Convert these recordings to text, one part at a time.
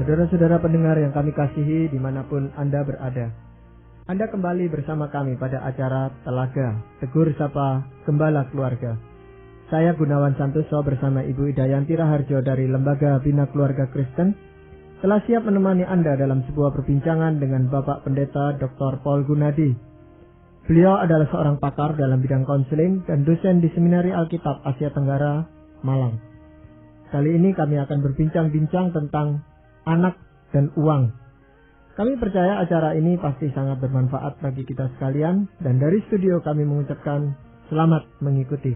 Saudara-saudara pendengar yang kami kasihi dimanapun Anda berada, Anda kembali bersama kami pada acara Telaga Tegur Sapa Gembala Keluarga. Saya Gunawan Santoso bersama Ibu Idayanti Raharjo dari Lembaga Bina Keluarga Kristen telah siap menemani Anda dalam sebuah perbincangan dengan Bapak Pendeta Dr. Paul Gunadi. Beliau adalah seorang pakar dalam bidang konseling dan dosen di Seminari Alkitab Asia Tenggara, Malang. Kali ini kami akan berbincang-bincang tentang anak dan uang. Kami percaya acara ini pasti sangat bermanfaat bagi kita sekalian, dan dari studio kami mengucapkan selamat mengikuti.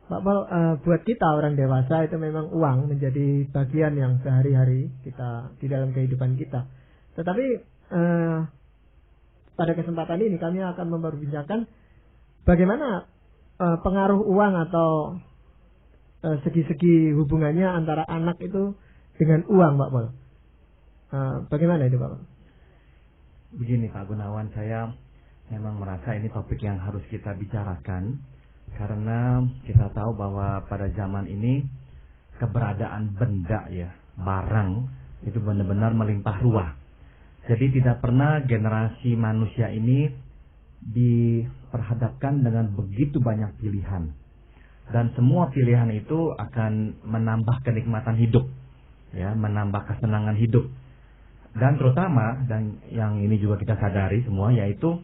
Pak Paul, buat kita orang dewasa itu memang uang menjadi bagian yang sehari-hari kita di dalam kehidupan kita. Tetapi pada kesempatan ini kami akan memperbincangkan bagaimana pengaruh uang atau segi-segi hubungannya antara anak itu dengan uang, Pak Paul. Bagaimana itu, Pak Paul? Begini Pak Gunawan, saya memang merasa ini topik yang harus kita bicarakan, karena kita tahu bahwa pada zaman ini keberadaan benda, barang itu benar-benar melimpah ruah. Jadi tidak pernah generasi manusia ini diperhadapkan dengan begitu banyak pilihan, dan semua pilihan itu akan menambah kenikmatan hidup, menambah kesenangan hidup. Dan terutama, dan yang ini juga kita sadari semua, yaitu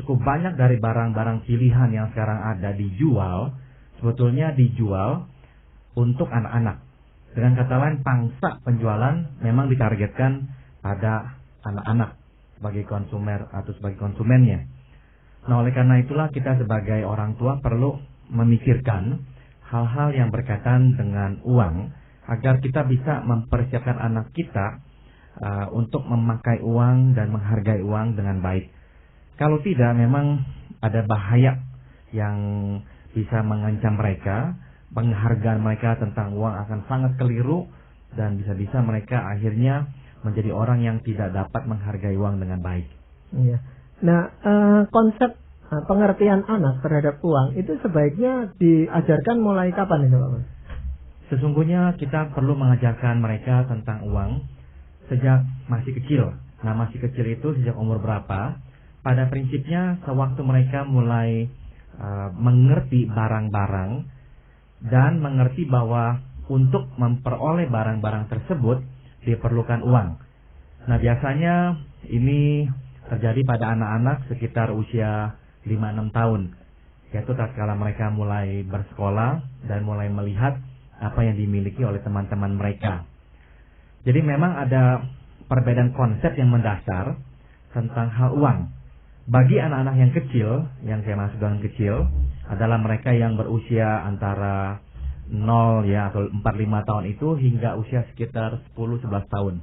cukup banyak dari barang-barang pilihan yang sekarang ada dijual, sebetulnya dijual untuk anak-anak. Dengan kata lain, pangsa penjualan memang ditargetkan pada anak-anak sebagai konsumer atau sebagai konsumennya. Nah, oleh karena itulah kita sebagai orang tua perlu memikirkan hal-hal yang berkaitan dengan uang, agar kita bisa mempersiapkan anak kita untuk memakai uang dan menghargai uang dengan baik. Kalau tidak, memang ada bahaya yang bisa mengancam mereka. Penghargaan mereka tentang uang akan sangat keliru, dan bisa-bisa mereka akhirnya menjadi orang yang tidak dapat menghargai uang dengan baik. Iya. Nah, konsep pengertian anak terhadap uang itu sebaiknya diajarkan mulai kapan itu, Pak? Sesungguhnya kita perlu mengajarkan mereka tentang uang sejak masih kecil. Nah, masih kecil itu sejak umur berapa? Pada prinsipnya sewaktu mereka mulai mengerti barang-barang dan mengerti bahwa untuk memperoleh barang-barang tersebut diperlukan uang. Nah, biasanya ini terjadi pada anak-anak sekitar usia 5-6 tahun, yaitu tatkala mereka mulai bersekolah dan mulai melihat apa yang dimiliki oleh teman-teman mereka. Jadi memang ada perbedaan konsep yang mendasar tentang hal uang. Bagi anak-anak yang kecil, yang saya maksud dengan kecil, adalah mereka yang berusia antara 0 atau 4-5 tahun itu hingga usia sekitar 10-11 tahun.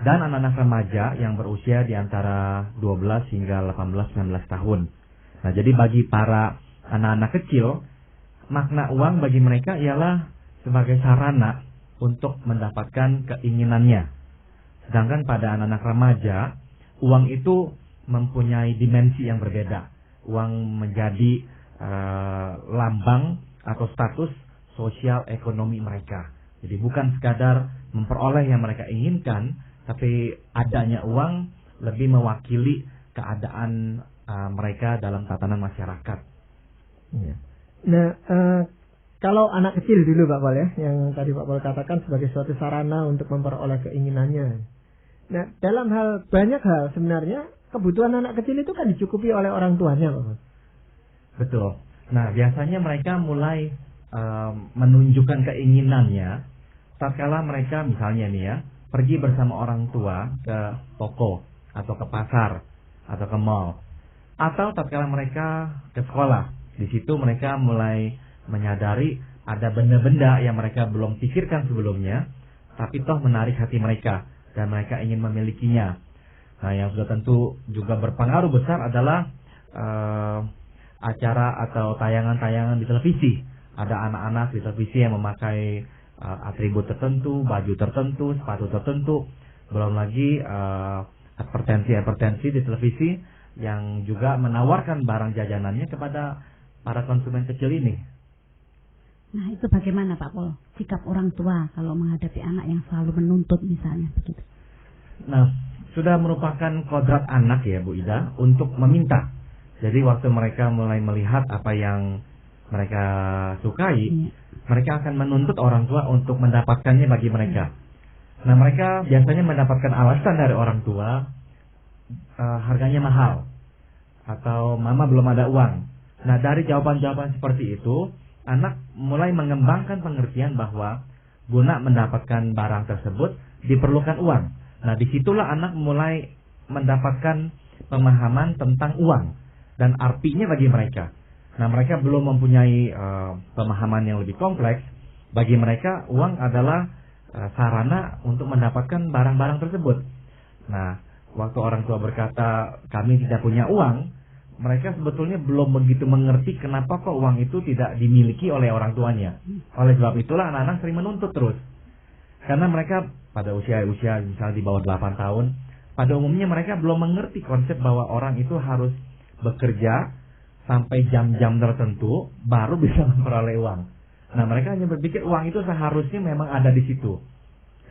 Dan anak-anak remaja yang berusia di antara 12 hingga 18-19 tahun. Nah, jadi bagi para anak-anak kecil, makna uang bagi mereka ialah sebagai sarana untuk mendapatkan keinginannya. Sedangkan pada anak-anak remaja, uang itu mempunyai dimensi yang berbeda. Uang menjadi lambang atau status sosial ekonomi mereka. Jadi bukan sekadar memperoleh yang mereka inginkan, tapi adanya uang lebih mewakili keadaan mereka dalam tatanan masyarakat. Ya. Nah, kalau anak kecil dulu, Pak Paul, yang tadi Pak Paul katakan sebagai suatu sarana untuk memperoleh keinginannya. Nah, dalam banyak hal sebenarnya kebutuhan anak kecil itu kan dicukupi oleh orang tuanya, Pak Paul. Betul. Nah, biasanya mereka mulai menunjukkan keinginannya tatkala mereka misalnya pergi bersama orang tua ke toko atau ke pasar atau ke mall, atau tatkala mereka ke sekolah. Di situ mereka mulai menyadari ada benda-benda yang mereka belum pikirkan sebelumnya, tapi toh menarik hati mereka dan mereka ingin memilikinya. Nah, yang sudah tentu juga berpengaruh besar adalah acara atau tayangan-tayangan di televisi. Ada anak-anak di televisi yang memakai atribut tertentu, baju tertentu, sepatu tertentu. Belum lagi advertensi-advertensi di televisi yang juga menawarkan barang jajanannya kepada para konsumen kecil ini. Nah, itu bagaimana Pak Pol? Sikap orang tua kalau menghadapi anak yang selalu menuntut misalnya begitu. Nah, sudah merupakan kodrat anak ya Bu Ida untuk meminta. Jadi waktu mereka mulai melihat apa yang mereka sukai, mereka akan menuntut orang tua untuk mendapatkannya bagi mereka. Nah, mereka biasanya mendapatkan alasan dari orang tua, harganya mahal atau mama belum ada uang. Nah, dari jawaban-jawaban seperti itu, anak mulai mengembangkan pengertian bahwa guna mendapatkan barang tersebut diperlukan uang. Nah, disitulah anak mulai mendapatkan pemahaman tentang uang dan artinya bagi mereka. Nah, mereka belum mempunyai pemahaman yang lebih kompleks. Bagi mereka, uang adalah sarana untuk mendapatkan barang-barang tersebut. Nah, waktu orang tua berkata, kami tidak punya uang, mereka sebetulnya belum begitu mengerti kenapa kok uang itu tidak dimiliki oleh orang tuanya. Oleh sebab itulah anak-anak sering menuntut terus. Karena mereka pada usia-usia misalnya di bawah 8 tahun, pada umumnya mereka belum mengerti konsep bahwa orang itu harus bekerja sampai jam-jam tertentu baru bisa memperoleh uang. Nah, mereka hanya berpikir uang itu seharusnya memang ada di situ.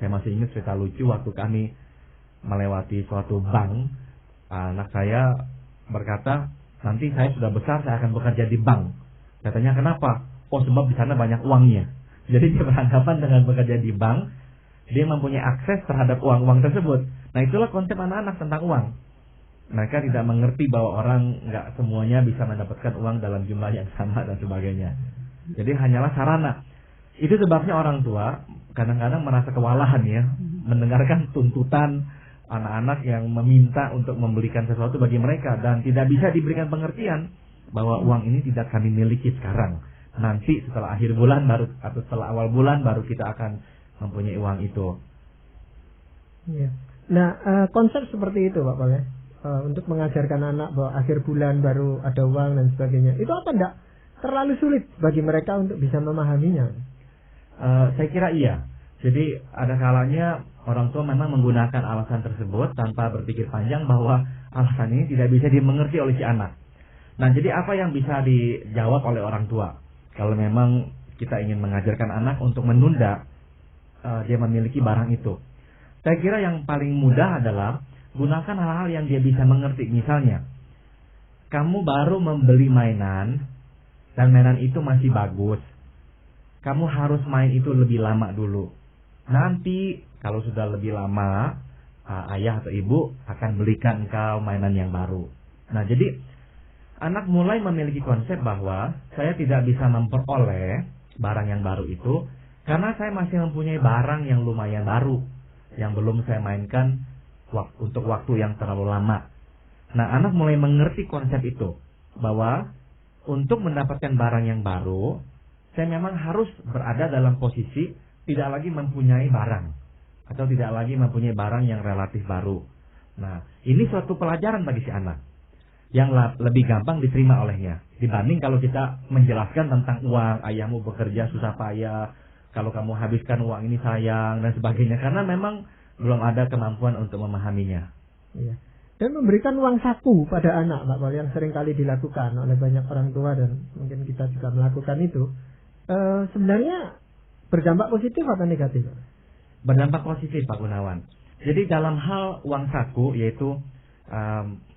Saya masih ingat cerita lucu waktu kami melewati suatu bank, anak saya berkata, nanti saya sudah besar, saya akan bekerja di bank. Katanya, kenapa? Oh, sebab di sana banyak uangnya. Jadi dia berhadapan dengan bekerja di bank, dia mempunyai akses terhadap uang-uang tersebut. Nah, itulah konsep anak-anak tentang uang. Mereka tidak mengerti bahwa orang nggak semuanya bisa mendapatkan uang dalam jumlah yang sama dan sebagainya. Jadi hanyalah sarana. Itu sebabnya orang tua kadang-kadang merasa kewalahan ya, mendengarkan tuntutan anak-anak yang meminta untuk membelikan sesuatu bagi mereka dan tidak bisa diberikan pengertian bahwa uang ini tidak kami miliki sekarang. Nanti setelah akhir bulan baru atau setelah awal bulan baru kita akan mempunyai uang itu. Ya. Nah, konsep seperti itu Pak Pol ya, untuk mengajarkan anak bahwa akhir bulan baru ada uang dan sebagainya. Itu apa enggak terlalu sulit bagi mereka untuk bisa memahaminya? Saya kira iya. Jadi ada kalanya orang tua memang menggunakan alasan tersebut tanpa berpikir panjang bahwa alasan ini tidak bisa dimengerti oleh si anak. Nah, jadi apa yang bisa dijawab oleh orang tua? Kalau memang kita ingin mengajarkan anak untuk menunda dia memiliki barang itu. Saya kira yang paling mudah adalah gunakan hal-hal yang dia bisa mengerti. Misalnya, kamu baru membeli mainan dan mainan itu masih bagus. Kamu harus main itu lebih lama dulu. Nanti kalau sudah lebih lama, ayah atau ibu akan belikan engkau mainan yang baru. Nah, jadi anak mulai memiliki konsep bahwa saya tidak bisa memperoleh barang yang baru itu karena saya masih mempunyai barang yang lumayan baru yang belum saya mainkan untuk waktu yang terlalu lama. Nah, anak mulai mengerti konsep itu bahwa untuk mendapatkan barang yang baru, saya memang harus berada dalam posisi tidak lagi mempunyai barang atau tidak lagi mempunyai barang yang relatif baru. Nah, ini suatu pelajaran bagi si anak yang lebih gampang diterima olehnya dibanding kalau kita menjelaskan tentang uang, ayahmu bekerja susah payah, kalau kamu habiskan uang ini sayang dan sebagainya, karena memang belum ada kemampuan untuk memahaminya. Iya. Dan memberikan uang saku pada anak, Pak Pol, yang sering kali dilakukan oleh banyak orang tua dan mungkin kita juga melakukan itu, sebenarnya berdampak positif atau negatif? Berdampak positif, Pak Gunawan. Jadi dalam hal uang saku, yaitu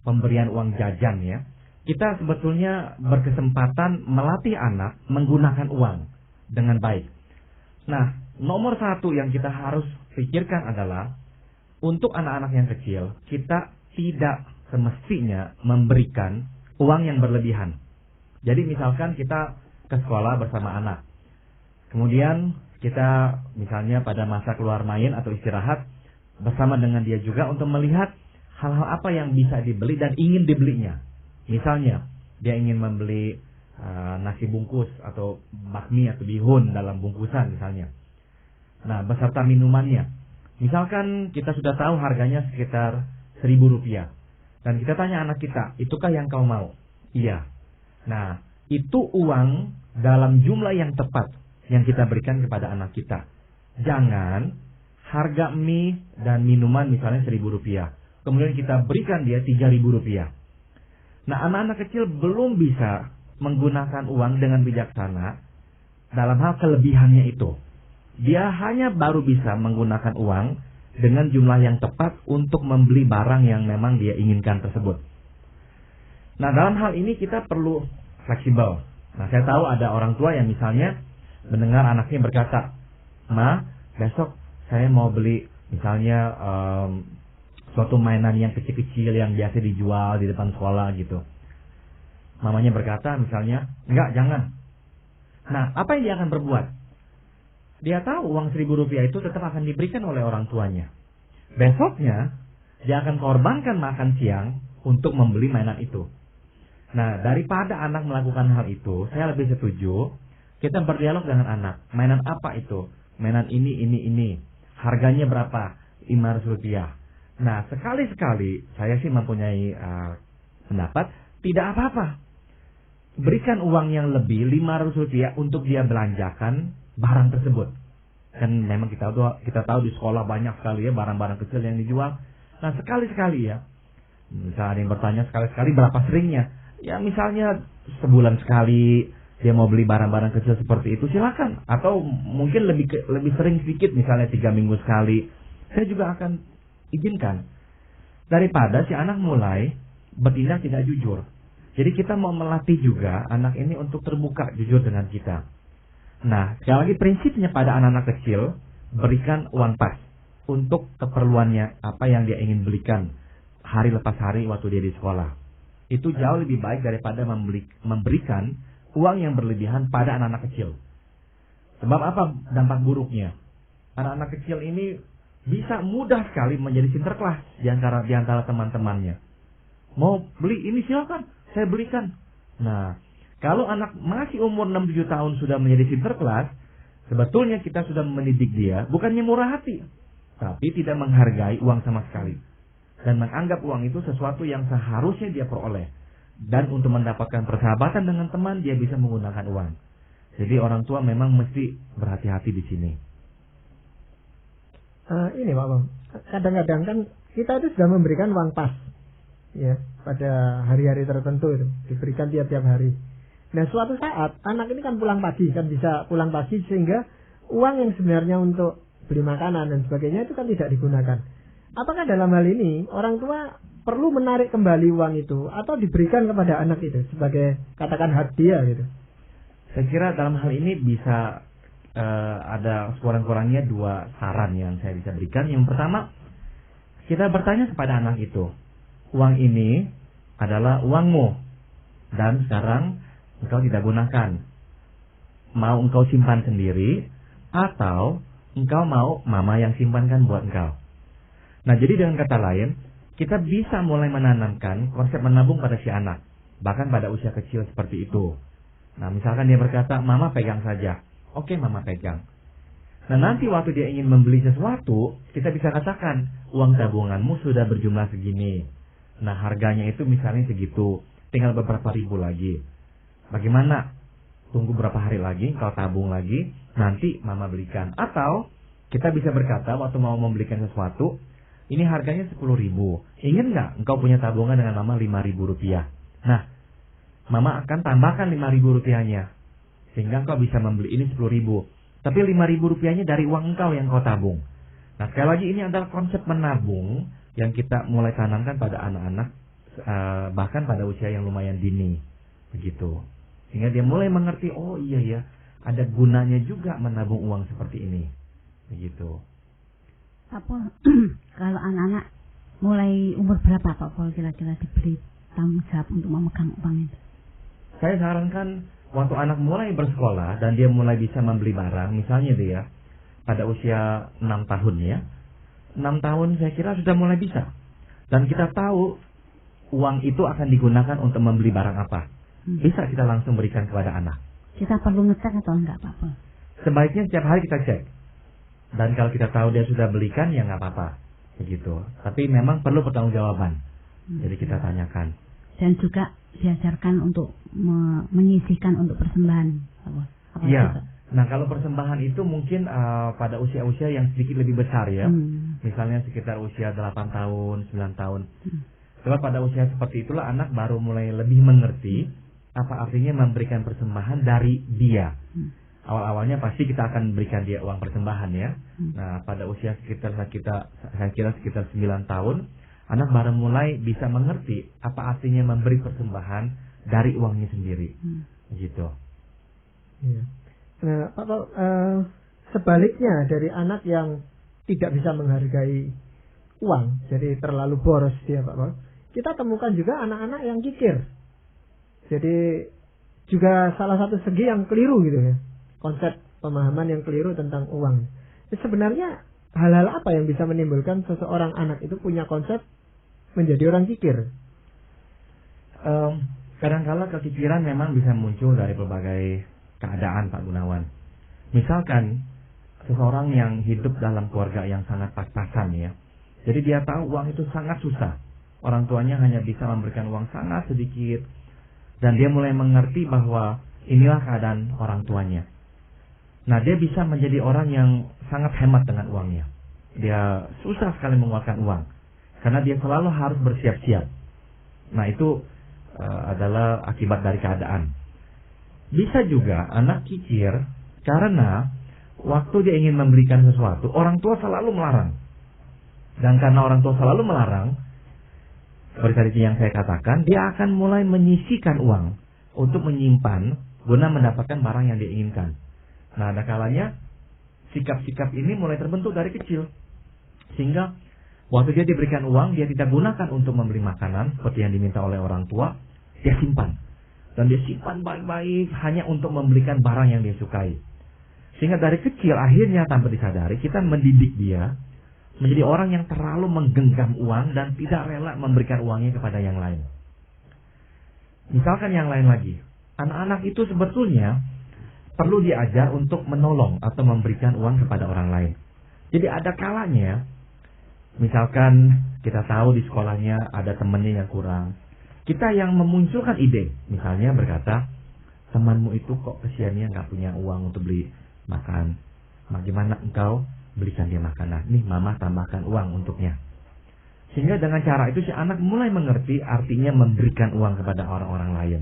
pemberian uang jajan ya, kita sebetulnya berkesempatan melatih anak menggunakan uang dengan baik. Nah, nomor satu yang kita harus pikirkan adalah untuk anak-anak yang kecil, kita tidak semestinya memberikan uang yang berlebihan. Jadi misalkan kita ke sekolah bersama anak, kemudian kita misalnya pada masa keluar main atau istirahat bersama dengan dia juga untuk melihat hal-hal apa yang bisa dibeli dan ingin dibelinya. Misalnya dia ingin membeli nasi bungkus atau bakmi atau bihun dalam bungkusan misalnya. Nah, beserta minumannya. Misalkan kita sudah tahu harganya sekitar Rp1.000 dan kita tanya anak kita, itukah yang kau mau? Iya. Nah, itu uang dalam jumlah yang tepat yang kita berikan kepada anak kita. Jangan harga mie dan minuman misalnya Rp1.000, kemudian kita berikan dia Rp3.000. Nah, anak-anak kecil belum bisa menggunakan uang dengan bijaksana dalam hal kelebihannya itu. Dia hanya baru bisa menggunakan uang dengan jumlah yang tepat untuk membeli barang yang memang dia inginkan tersebut. Nah, dalam hal ini kita perlu fleksibel. Nah, saya tahu ada orang tua yang misalnya mendengar anaknya berkata, "Ma, besok saya mau beli misalnya suatu mainan yang kecil-kecil yang biasa dijual di depan sekolah gitu." Mamanya berkata misalnya, "Enggak, jangan." Nah, apa yang dia akan berbuat? Dia tahu uang 1.000 rupiah itu tetap akan diberikan oleh orang tuanya. Besoknya, dia akan korbankan makan siang untuk membeli mainan itu. Nah, daripada anak melakukan hal itu, saya lebih setuju kita berdialog dengan anak. Mainan apa itu? Mainan ini. Harganya berapa? 500 rupiah. Nah, sekali-sekali saya sih mempunyai pendapat, tidak apa-apa. Berikan uang yang lebih 500 rupiah untuk dia belanjakan barang tersebut. Kan memang kita tahu di sekolah banyak sekali ya barang-barang kecil yang dijual. Nah, sekali-sekali ya. Misalnya ada yang bertanya sekali-sekali berapa seringnya? Ya misalnya sebulan sekali dia mau beli barang-barang kecil seperti itu, silakan. Atau mungkin lebih sering sedikit, misalnya 3 minggu sekali. Saya juga akan izinkan. Daripada si anak mulai bertindak tidak jujur. Jadi kita mau melatih juga anak ini untuk terbuka jujur dengan kita. Nah, sekali lagi prinsipnya pada anak-anak kecil, berikan uang pas untuk keperluannya, apa yang dia ingin belikan hari lepas hari waktu dia di sekolah. Itu jauh lebih baik daripada memberikan uang yang berlebihan pada anak-anak kecil. Sebab apa dampak buruknya? Anak-anak kecil ini bisa mudah sekali menjadi sinterklas di antara teman-temannya. Mau beli ini silakan, saya belikan. Nah, kalau anak masih umur 6-7 tahun sudah menjadi sinterklas, sebetulnya kita sudah mendidik dia, bukannya murah hati, tapi tidak menghargai uang sama sekali. Dan menganggap uang itu sesuatu yang seharusnya dia peroleh. Dan untuk mendapatkan persahabatan dengan teman, dia bisa menggunakan uang. Jadi orang tua memang mesti berhati-hati di sini. Ini Pak Bang, kadang-kadang kan kita itu sudah memberikan uang pas, ya, pada hari-hari tertentu itu diberikan tiap-tiap hari. Nah, suatu saat anak ini kan pulang pagi, kan bisa pulang pagi sehingga uang yang sebenarnya untuk beli makanan dan sebagainya itu kan tidak digunakan. Apakah dalam hal ini orang tua perlu menarik kembali uang itu atau diberikan kepada anak itu sebagai katakan hadiah gitu? Saya kira dalam hal ini bisa ada sekurang-kurangnya 2 saran yang saya bisa berikan. Yang pertama, kita bertanya kepada anak itu, uang ini adalah uangmu dan sekarang engkau tidak gunakan. Mau engkau simpan sendiri atau engkau mau mama yang simpankan buat engkau. Nah, jadi dengan kata lain, kita bisa mulai menanamkan konsep menabung pada si anak, bahkan pada usia kecil seperti itu. Nah, misalkan dia berkata, "Mama pegang saja." Oke, mama pegang. Nah, nanti waktu dia ingin membeli sesuatu, kita bisa katakan, uang tabunganmu sudah berjumlah segini. Nah, harganya itu misalnya segitu, tinggal beberapa ribu lagi. Bagaimana? Tunggu berapa hari lagi, kau tabung lagi, nanti mama belikan. Atau kita bisa berkata waktu mau membelikan sesuatu, ini harganya 10.000. Ingin nggak engkau punya tabungan dengan mama 5.000 rupiah? Nah, mama akan tambahkan 5.000 rupiahnya. Sehingga engkau bisa membeli ini 10.000. Tapi 5.000 rupiahnya dari uang engkau yang kau tabung. Nah, sekali lagi ini adalah konsep menabung yang kita mulai tanamkan pada anak-anak, bahkan pada usia yang lumayan dini. Begitu. Sehingga dia mulai mengerti, oh iya ya, ada gunanya juga menabung uang seperti ini. Begitu. Pak Pol, kalau anak-anak mulai umur berapa Pak Pol kira-kira diberi tanggung jawab untuk memegang uang itu? Saya sarankan waktu anak mulai bersekolah dan dia mulai bisa membeli barang, misalnya dia pada usia 6 tahun ya. 6 tahun saya kira sudah mulai bisa. Dan kita tahu uang itu akan digunakan untuk membeli barang apa. Bisa kita langsung berikan kepada anak. Kita perlu ngecek atau enggak Pak Pol? Sebaiknya setiap hari kita cek. Dan kalau kita tahu dia sudah belikan, ya nggak apa-apa. Begitu. Tapi memang perlu pertanggungjawaban. Jadi kita tanyakan. Dan juga diajarkan untuk menyisihkan untuk persembahan. Iya. Nah, kalau persembahan itu mungkin pada usia-usia yang sedikit lebih besar ya. Misalnya sekitar usia 8 tahun, 9 tahun. Sebab pada usia seperti itulah anak baru mulai lebih mengerti apa artinya memberikan persembahan dari dia. awal-awalnya pasti kita akan berikan dia uang persembahan ya. Nah, pada usia saya kira sekitar 9 tahun, anak baru mulai bisa mengerti apa artinya memberi persembahan dari uangnya sendiri. Gitu. Ya. Nah, Pak Paul, sebaliknya dari anak yang tidak bisa menghargai uang, jadi terlalu boros dia, Pak Paul, kita temukan juga anak-anak yang kikir. Jadi juga salah satu segi yang keliru gitu ya. Konsep pemahaman yang keliru tentang uang. Sebenarnya hal-hal apa yang bisa menimbulkan seseorang anak itu punya konsep menjadi orang kikir? Kadang-kala kekikiran memang bisa muncul dari berbagai keadaan, Pak Gunawan. Misalkan seseorang yang hidup dalam keluarga yang sangat pas-pasan ya. Jadi dia tahu uang itu sangat susah. Orang tuanya hanya bisa memberikan uang sangat sedikit. Dan dia mulai mengerti bahwa inilah keadaan orang tuanya. Nah, dia bisa menjadi orang yang sangat hemat dengan uangnya. Dia susah sekali mengeluarkan uang. Karena dia selalu harus bersiap-siap. Nah, itu adalah akibat dari keadaan. Bisa juga anak kikir karena waktu dia ingin memberikan sesuatu, orang tua selalu melarang. Dan karena orang tua selalu melarang, seperti tadi yang saya katakan, dia akan mulai menyisihkan uang untuk menyimpan guna mendapatkan barang yang dia inginkan. Nah, ada kalanya sikap-sikap ini mulai terbentuk dari kecil. Sehingga waktu dia diberikan uang, dia tidak gunakan untuk membeli makanan seperti yang diminta oleh orang tua, dia simpan. Dan dia simpan baik-baik hanya untuk membelikan barang yang dia sukai. Sehingga dari kecil akhirnya tanpa disadari kita mendidik dia menjadi orang yang terlalu menggenggam uang dan tidak rela memberikan uangnya kepada yang lain. Misalkan yang lain lagi, anak-anak itu sebetulnya perlu diajar untuk menolong atau memberikan uang kepada orang lain. Jadi ada kalanya, misalkan kita tahu di sekolahnya ada temannya yang kurang, kita yang memunculkan ide, misalnya berkata, temanmu itu kok kesiannya nggak punya uang untuk beli makan, bagaimana engkau belikan dia makanan, nih mama tambahkan uang untuknya. Sehingga dengan cara itu si anak mulai mengerti artinya memberikan uang kepada orang-orang lain.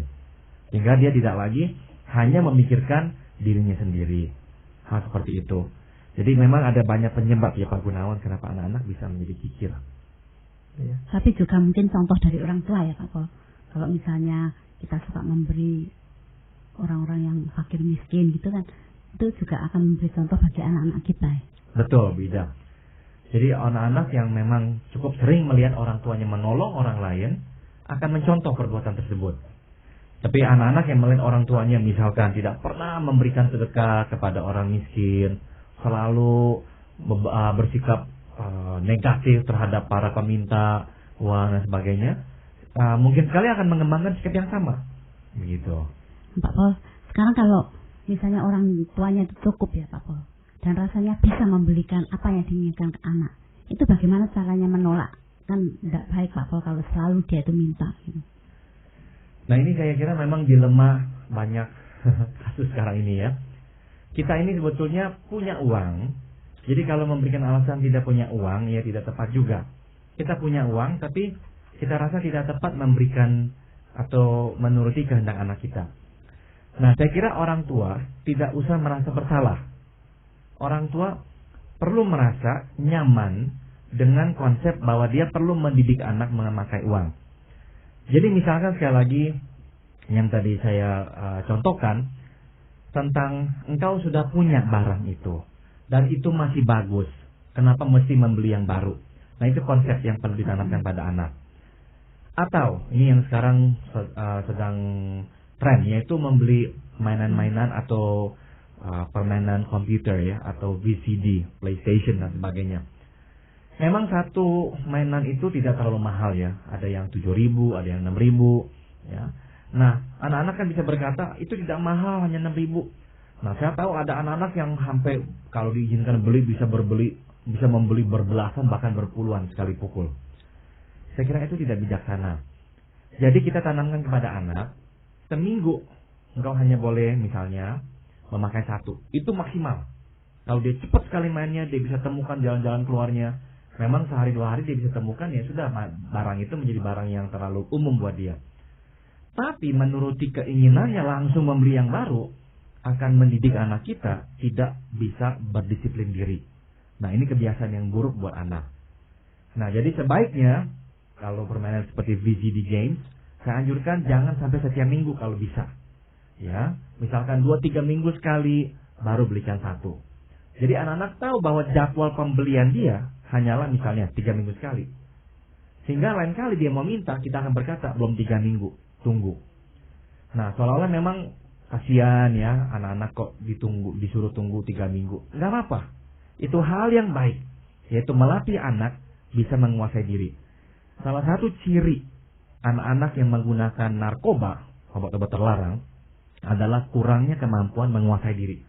Sehingga dia tidak lagi hanya memikirkan dirinya sendiri. Hal seperti itu. Jadi memang ada banyak penyebab ya Pak Gunawan kenapa anak-anak bisa menjadi kikir. Ya. Tapi juga mungkin contoh dari orang tua ya Pak Paul. Kalau misalnya kita suka memberi orang-orang yang fakir miskin gitu kan, itu juga akan memberi contoh bagi anak-anak kita ya. Betul, beda. Jadi anak-anak yang memang cukup sering melihat orang tuanya menolong orang lain akan mencontoh perbuatan tersebut. Tapi anak-anak yang melihat orang tuanya misalkan tidak pernah memberikan sedekah kepada orang miskin, selalu bersikap negatif terhadap para peminta uang dan sebagainya, mungkin sekali akan mengembangkan sikap yang sama. Begitu. Pak Paul, sekarang kalau misalnya orang tuanya itu cukup ya Pak Paul, dan rasanya bisa membelikan apa yang diinginkan ke anak, itu bagaimana caranya menolak? Kan tidak baik Pak Paul kalau selalu dia itu minta gitu. Nah ini saya kira memang dilema banyak kasus sekarang ini ya. Kita ini sebetulnya punya uang. Jadi kalau memberikan alasan tidak punya uang, ya tidak tepat juga. Kita punya uang, tapi kita rasa tidak tepat memberikan atau menuruti kehendak anak kita. Nah saya kira orang tua tidak usah merasa bersalah. Orang tua perlu merasa nyaman dengan konsep bahwa dia perlu mendidik anak memakai uang. Jadi misalkan sekali lagi yang tadi saya contohkan tentang engkau sudah punya barang itu dan itu masih bagus, kenapa mesti membeli yang baru? Nah itu konsep yang perlu ditanamkan pada anak. Atau ini yang sekarang sedang tren, yaitu membeli mainan-mainan atau permainan komputer ya, atau VCD, PlayStation dan sebagainya. Memang satu mainan itu tidak terlalu mahal ya. Ada yang 7.000, ada yang 6.000 ya. Nah, anak-anak kan bisa berkata itu tidak mahal, hanya 6.000. Nah, saya tahu ada anak-anak yang sampai kalau diizinkan beli bisa membeli berbelasan bahkan berpuluhan sekali pukul. Saya kira itu tidak bijaksana. Jadi kita tanamkan kepada anak, seminggu engkau hanya boleh misalnya memakai satu. Itu maksimal. Kalau dia cepat sekali mainnya, dia bisa temukan jalan-jalan keluarnya. Memang sehari 2 hari dia bisa temukan, ya sudah, barang itu menjadi barang yang terlalu umum buat dia. Tapi menuruti keinginannya langsung membeli yang baru, akan mendidik anak kita tidak bisa berdisiplin diri. Nah, ini kebiasaan yang buruk buat anak. Nah, jadi sebaiknya kalau permainan seperti VCD games, saya anjurkan jangan sampai setiap minggu kalau bisa. Ya, misalkan 2-3 minggu sekali baru belikan satu. Jadi anak-anak tahu bahwa jadwal pembelian dia hanyalah misalnya 3 minggu sekali. Sehingga lain kali dia mau minta, kita akan berkata belum 3 minggu, tunggu. Nah, seolah-olah memang kasihan ya, anak-anak kok disuruh tunggu 3 minggu. Enggak apa-apa. Itu hal yang baik, yaitu melatih anak bisa menguasai diri. Salah satu ciri anak-anak yang menggunakan narkoba, obat-obat terlarang, adalah kurangnya kemampuan menguasai diri.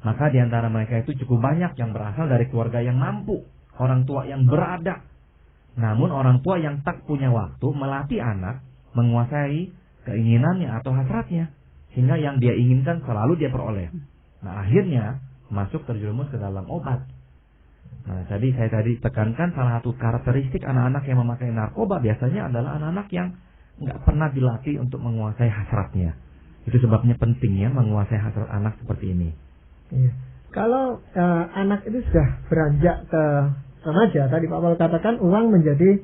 Maka di antara mereka itu cukup banyak yang berasal dari keluarga yang mampu, orang tua yang berada. Namun orang tua yang tak punya waktu melatih anak menguasai keinginannya atau hasratnya, sehingga yang dia inginkan selalu dia peroleh. Nah, akhirnya masuk terjerumus ke dalam obat. Nah, saya tadi tekankan salah satu karakteristik anak-anak yang memakai narkoba biasanya adalah anak-anak yang nggak pernah dilatih untuk menguasai hasratnya. Itu sebabnya pentingnya menguasai hasrat anak seperti ini. Iya. Kalau anak itu sudah beranjak ke remaja, tadi Pak Paul katakan uang menjadi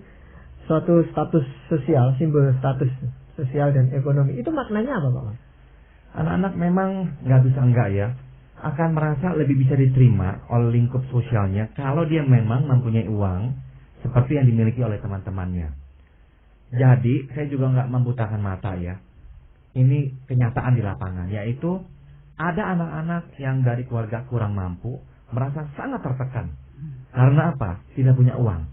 suatu status sosial, simbol status sosial dan ekonomi. Itu maknanya apa, Pak Paul? Anak-anak memang nggak bisa enggak ya, akan merasa lebih bisa diterima oleh lingkup sosialnya kalau dia memang mempunyai uang seperti yang dimiliki oleh teman-temannya. Jadi saya juga nggak membutakan mata ya. Ini kenyataan di lapangan, yaitu ada anak-anak yang dari keluarga kurang mampu merasa sangat tertekan. Karena apa? Tidak punya uang.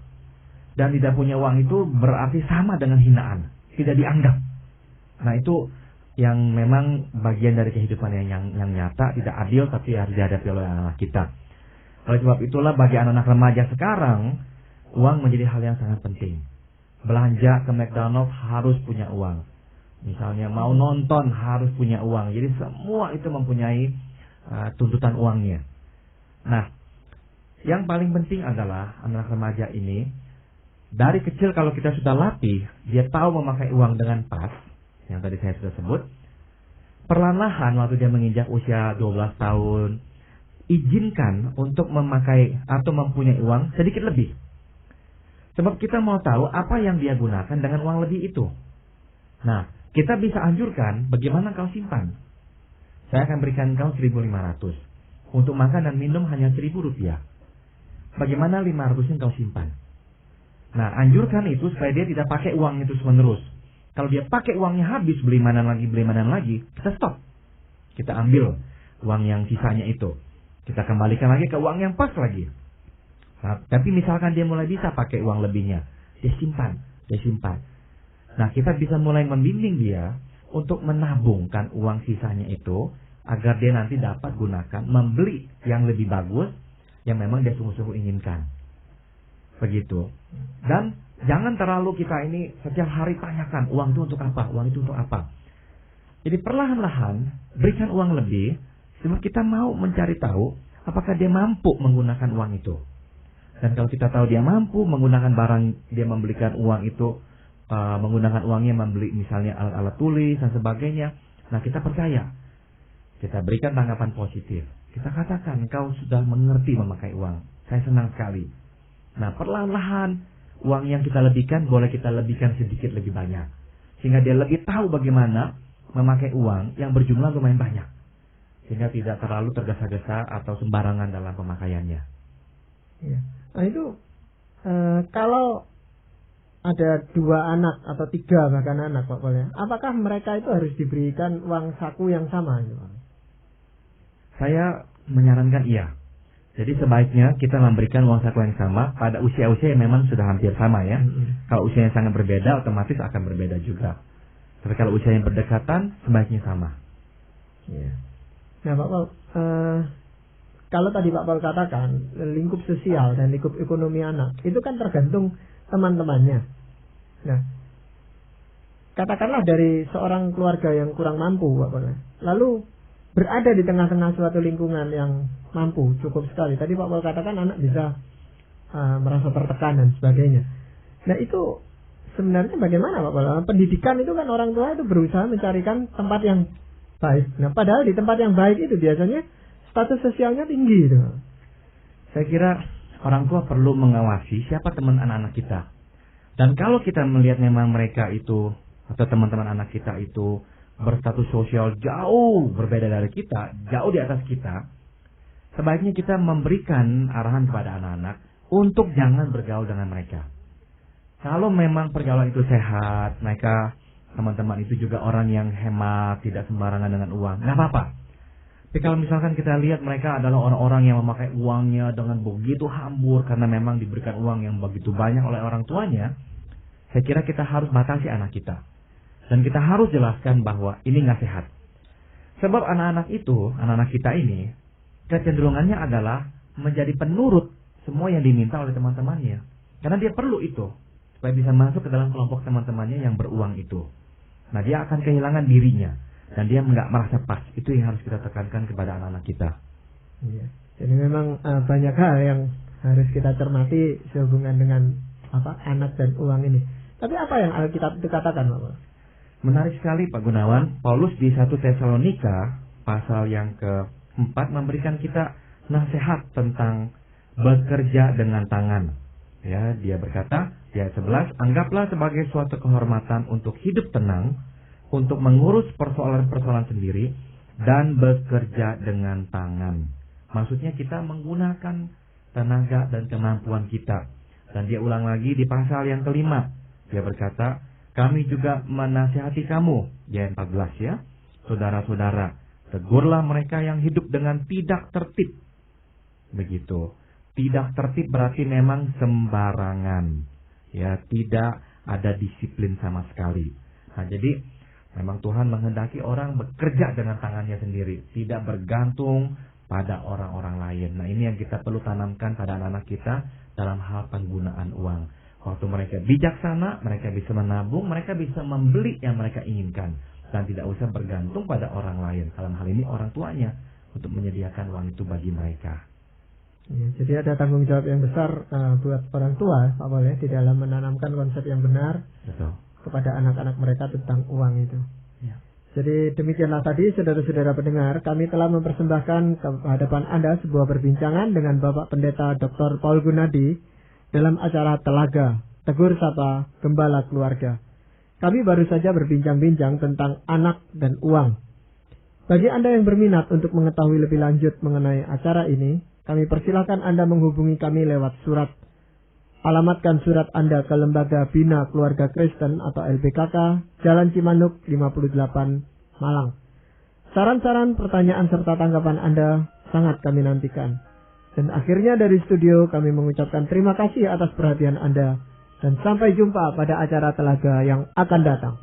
Dan tidak punya uang itu berarti sama dengan hinaan, tidak dianggap. Nah, itu yang memang bagian dari kehidupan yang nyata, tidak adil tapi harus dihadapi oleh anak kita. Oleh sebab itulah bagi anak-anak remaja sekarang, uang menjadi hal yang sangat penting. Belanja ke McDonald's harus punya uang. Misalnya mau nonton harus punya uang. Jadi semua itu mempunyai tuntutan uangnya. Nah, yang paling penting adalah anak remaja ini dari kecil kalau kita sudah latih, dia tahu memakai uang dengan pas, yang tadi saya sudah sebut. Perlahan-lahan waktu dia menginjak usia 12 tahun, izinkan untuk memakai atau mempunyai uang sedikit lebih. Sebab kita mau tahu apa yang dia gunakan dengan uang lebih itu. Nah, kita bisa anjurkan bagaimana kau simpan. Saya akan berikan kau 1.500. Untuk makan dan minum hanya 1.000 rupiah. Bagaimana 500 yang kau simpan? Nah, anjurkan itu supaya dia tidak pakai uang itu terus-menerus. Kalau dia pakai uangnya habis, beli mana lagi, kita stop. Kita ambil uang yang sisanya itu. Kita kembalikan lagi ke uang yang pas lagi. Nah, tapi misalkan dia mulai bisa pakai uang lebihnya, dia simpan. Nah, kita bisa mulai membimbing dia untuk menabungkan uang sisanya itu agar dia nanti dapat gunakan membeli yang lebih bagus yang memang dia sungguh-sungguh inginkan. Begitu. Dan jangan terlalu kita ini setiap hari tanyakan uang itu untuk apa, uang itu untuk apa. Jadi perlahan-lahan berikan uang lebih sebab kita mau mencari tahu apakah dia mampu menggunakan uang itu. Dan kalau kita tahu dia mampu menggunakan barang, dia membelikan uang itu, menggunakan uangnya membeli misalnya alat-alat tulis dan sebagainya. Nah, kita percaya. Kita berikan tanggapan positif. Kita katakan, kau sudah mengerti memakai uang. Saya senang sekali. Nah, perlahan-lahan uang yang kita lebihkan boleh kita lebihkan sedikit lebih banyak. Sehingga dia lebih tahu bagaimana memakai uang yang berjumlah lumayan banyak. Sehingga tidak terlalu tergesa-gesa atau sembarangan dalam pemakaiannya. Ya. Nah, itu kalau ada 2 anak atau 3 bahkan anak, Pak Paul, apakah mereka itu harus diberikan uang saku yang sama? Saya menyarankan iya. Jadi sebaiknya kita memberikan uang saku yang sama pada usia-usia yang memang sudah hampir sama ya. Kalau usianya sangat berbeda, otomatis akan berbeda juga. Tapi kalau usia yang berdekatan, sebaiknya sama. Ya. Nah, Pak Paul, kalau tadi Pak Paul katakan lingkup sosial dan lingkup ekonomi anak itu kan tergantung teman-temannya. Nah, katakanlah dari seorang keluarga yang kurang mampu, Pak Paul, lalu berada di tengah-tengah suatu lingkungan yang mampu cukup sekali. Tadi Pak Paul katakan anak bisa merasa tertekan dan sebagainya. Nah, itu sebenarnya bagaimana, Pak Paul? Pendidikan itu kan orang tua itu berusaha mencarikan tempat yang baik. Nah, padahal di tempat yang baik itu biasanya status sosialnya tinggi itu. Saya kira orang tua perlu mengawasi siapa teman anak-anak kita. Dan kalau kita melihat memang mereka itu atau teman-teman anak kita itu berstatus sosial jauh berbeda dari kita, jauh di atas kita, sebaiknya kita memberikan arahan kepada anak-anak untuk jangan bergaul dengan mereka. Kalau memang pergaulan itu sehat, mereka teman-teman itu juga orang yang hemat, tidak sembarangan dengan uang, nggak apa-apa. Tapi kalau misalkan kita lihat mereka adalah orang-orang yang memakai uangnya dengan begitu hambur karena memang diberikan uang yang begitu banyak oleh orang tuanya, saya kira kita harus batasi anak kita. Dan kita harus jelaskan bahwa ini nggak sehat. Sebab anak-anak itu, anak-anak kita ini, kecenderungannya adalah menjadi penurut semua yang diminta oleh teman-temannya. Karena dia perlu itu, supaya bisa masuk ke dalam kelompok teman-temannya yang beruang itu. Nah, dia akan kehilangan dirinya. Dan dia nggak merasa pas. Itu yang harus kita tekankan kepada anak-anak kita. Iya. Jadi memang banyak hal yang harus kita cermati sehubungan dengan anak dan uang ini. Tapi apa yang Alkitab itu katakan, Bapak? Menarik sekali Pak Gunawan. Paulus di 1 Tesalonika pasal yang ke-4 memberikan kita nasihat tentang bekerja dengan tangan. Ya, dia berkata di ayat 11, anggaplah sebagai suatu kehormatan untuk hidup tenang, untuk mengurus persoalan-persoalan sendiri, dan bekerja dengan tangan. Maksudnya kita menggunakan tenaga dan kemampuan kita. Dan dia ulang lagi di pasal yang ke-5. Dia berkata, kami juga menasihati kamu, di ayat 14 ya, saudara-saudara, tegurlah mereka yang hidup dengan tidak tertib. Begitu. Tidak tertib berarti memang sembarangan. Ya, tidak ada disiplin sama sekali. Nah, jadi memang Tuhan menghendaki orang bekerja dengan tangannya sendiri, tidak bergantung pada orang-orang lain. Nah, ini yang kita perlu tanamkan pada anak-anak kita dalam hal penggunaan uang. Waktu mereka bijaksana, mereka bisa menabung, mereka bisa membeli yang mereka inginkan. Dan tidak usah bergantung pada orang lain. Dalam hal ini orang tuanya untuk menyediakan uang itu bagi mereka. Ya, jadi ada tanggung jawab yang besar buat orang tua, Pak Paul, ya, di dalam menanamkan konsep yang benar. Betul. Kepada anak-anak mereka tentang uang itu. Ya. Jadi demikianlah tadi saudara-saudara pendengar, kami telah mempersembahkan ke hadapan Anda sebuah perbincangan dengan Bapak Pendeta Dr. Paul Gunadi dalam acara Telaga, Tegur Sapa Gembala Keluarga. Kami baru saja berbincang-bincang tentang anak dan uang. Bagi Anda yang berminat untuk mengetahui lebih lanjut mengenai acara ini, kami persilahkan Anda menghubungi kami lewat surat. Alamatkan surat Anda ke Lembaga Bina Keluarga Kristen atau LBKK, Jalan Cimanuk 58, Malang. Saran-saran, pertanyaan serta tanggapan Anda sangat kami nantikan. Dan akhirnya dari studio kami mengucapkan terima kasih atas perhatian Anda dan sampai jumpa pada acara Telaga yang akan datang.